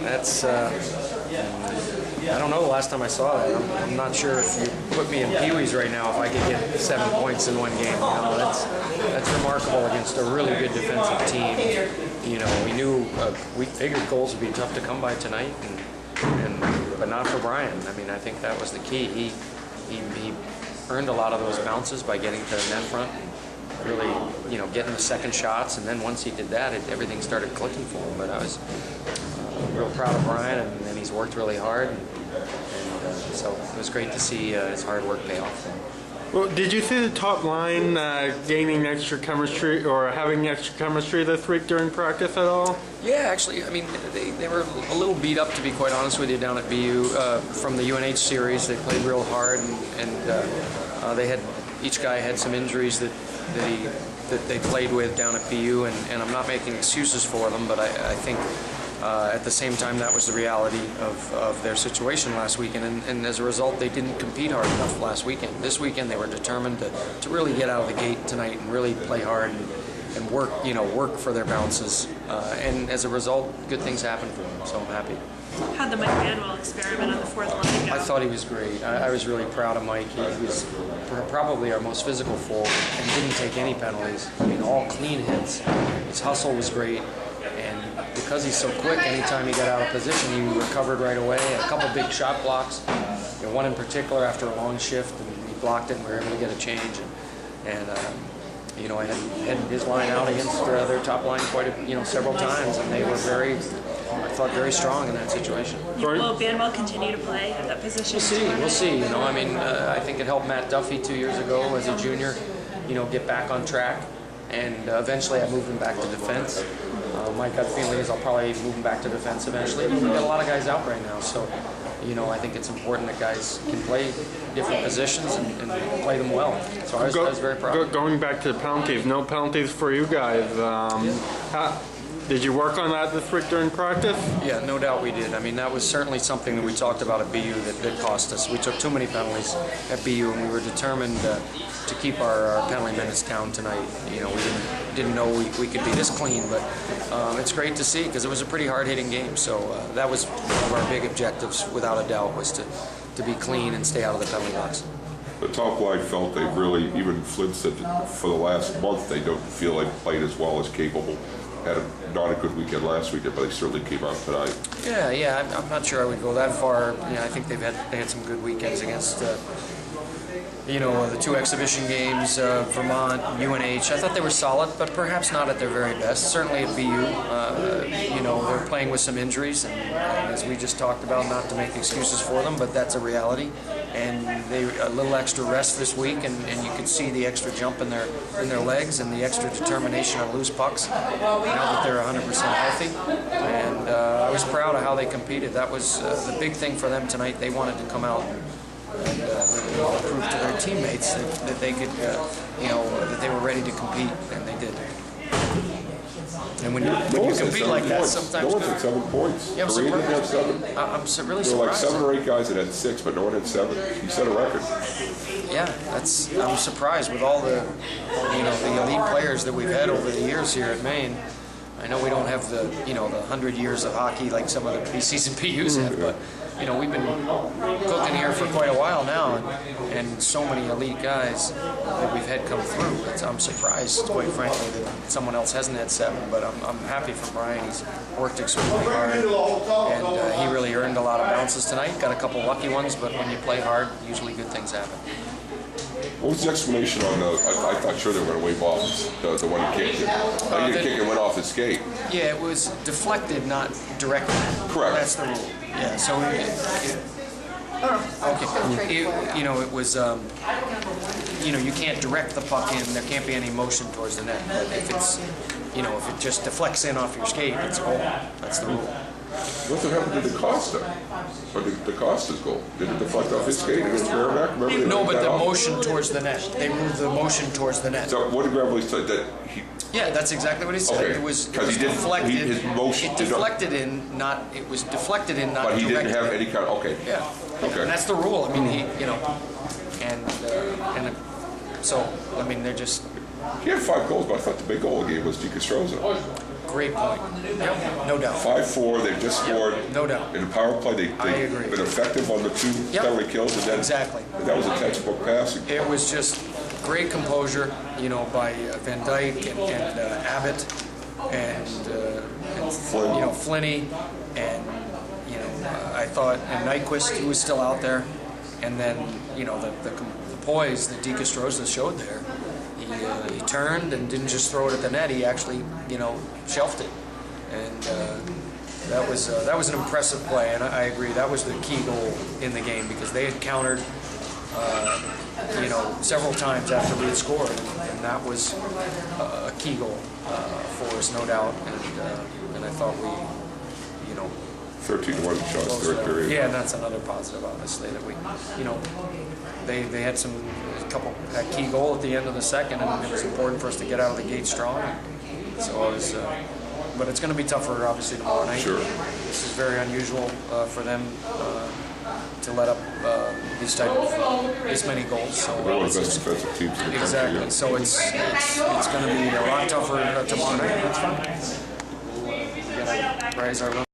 That's, I don't know the last time I saw that. I'm not sure if you put me in Pee-wees right now if I could get 7 points in one game. You know, that's remarkable against a really good defensive team. You know, we figured goals would be tough to come by tonight, but not for Brian. I mean, I think that was the key. He earned a lot of those bounces by getting to the net front, and really, you know, getting the second shots, and then once he did that, everything started clicking for him. But I was real proud of Brian, and he's worked really hard, and so it was great to see his hard work pay off. Well, did you see the top line gaining extra chemistry or having extra chemistry this week during practice at all? Yeah, actually, I mean, they were a little beat up, to be quite honest with you, down at BU from the UNH series. They played real hard, and they had, each guy had some injuries that they played with down at BU, and I'm not making excuses for them, but I think at the same time that was the reality of their situation last weekend, and as a result they didn't compete hard enough last weekend. This weekend they were determined to really get out of the gate tonight and really play hard and work, you know, work for their bounces, and as a result good things happened for them, so I'm happy. How'd the Mike Manuel experiment on the fourth line go? I thought he was great. I was really proud of Mike. He was probably our most physical forward and didn't take any penalties. I mean, all clean hits. His hustle was great, and because he's so quick, anytime he got out of position, he recovered right away. Had a couple big shot blocks, you know, one in particular after a long shift, and he blocked it, and we were able to get a change. And you know, I had his line out against their top line several times, and they were I thought very strong in that situation. Will Banwell continue to play at that position? We'll see. You know, I mean, I think it helped Matt Duffy 2 years ago as a junior, you know, get back on track, and eventually I moved him back to defense. My gut feeling is I'll probably move him back to defense eventually. We've got a lot of guys out right now, so you know, I think it's important that guys can play different positions and play them well. So I was very proud. Going back to the penalties, no penalties for you guys. Did you work on that this week during practice? Yeah, no doubt we did. I mean, that was certainly something that we talked about at BU that cost us. We took too many penalties at BU, and we were determined to keep our penalty minutes down tonight. You know, we didn't know we could be this clean, but it's great to see because it was a pretty hard-hitting game. So that was one of our big objectives, without a doubt, was to be clean and stay out of the penalty box. The top line felt they really, even Flynn said for the last month, they don't feel they played as well as capable. Had not a good weekend last weekend, but they certainly came out tonight. Yeah, I'm not sure I would go that far. You know, I think they had some good weekends against you know, the 2 exhibition games, Vermont, UNH. I thought they were solid, but perhaps not at their very best. Certainly at BU, you know, they're playing with some injuries, and as we just talked about, not to make excuses for them, but that's a reality. And they a little extra rest this week, and you could see the extra jump in their legs and the extra determination on loose pucks now that they're 100% healthy. And I was proud of how they competed. That was the big thing for them tonight. They wanted to come out and prove to their teammates that they could, you know, that they were ready to compete, and they did. And when you compete like that, sometimes no one had 7 points. Yeah, I'm really surprised. There were like 7 or 8 guys that had 6, but no one had 7. He set a record. Yeah, I'm surprised with all the, you know, the elite players that we've had over the years here at Maine. I know we don't have the, you know, the 100 years of hockey like some of the PCs and PUs have, but you know, we've been cooking here for quite a while now, and so many elite guys that we've had come through. I'm surprised, quite frankly, that someone else hasn't had 7, but I'm happy for Brian. He's worked extremely hard, and he really earned a lot of bounces tonight. Got a couple lucky ones, but when you play hard, usually good things happen. What was the explanation on the? I thought sure they were going to wave off the one he kicked. He didn't kick it, went off his skate. Yeah, it was deflected, not directed. Correct. That's the rule. Yeah, so okay. You know, it was, you know, you can't direct the puck in. There can't be any motion towards the net. But if it's, you know, if it just deflects in off your skate, it's a goal. That's the rule. What happened to the Costa? Or the Costa's goal? Did it deflect off his skate against Merrimack? No, but the motion towards the net. They moved the motion towards the net. So what did Gravely say? That he? Yeah, that's exactly what he said. Okay. It was deflected. His motion. It deflected in, not. It was deflected in, not. But he directed didn't have in. any kind of. Okay. Yeah. Okay. And that's the rule. I mean, he, you know, and so I mean, they're just. He had 5 goals, but I thought the big goal of the game was Di Castroza. Of great point. Yep, no doubt. 5-4, they've just scored. No doubt. In the power play, I they've agree. been effective on the 2 Yep. penalty kills, and then Exactly. that was a textbook passing. It was just great composure, by Van Dyke and Abbott and Flynn. Flinney, and I thought and Nyquist, who was still out there, and then the poise that Dika Strozda showed there. He turned and didn't just throw it at the net. He actually shelved it, and that was an impressive play. And I agree, that was the key goal in the game, because they had countered several times after we had scored, and that was a key goal for us, no doubt. And I thought we 13-1 shots closed third it out. period. Yeah, and that's another positive, obviously, that we they had that key goal at the end of the second, and it was important for us to get out of the gate strong. So it was, but it's going to be tougher, obviously, tomorrow night. Sure. This is very unusual for them to let up this many goals. So They're one of the best defensive teams in the country. exactly. Yeah. So it's going to be a lot tougher tomorrow night. That's fine. We got to raise our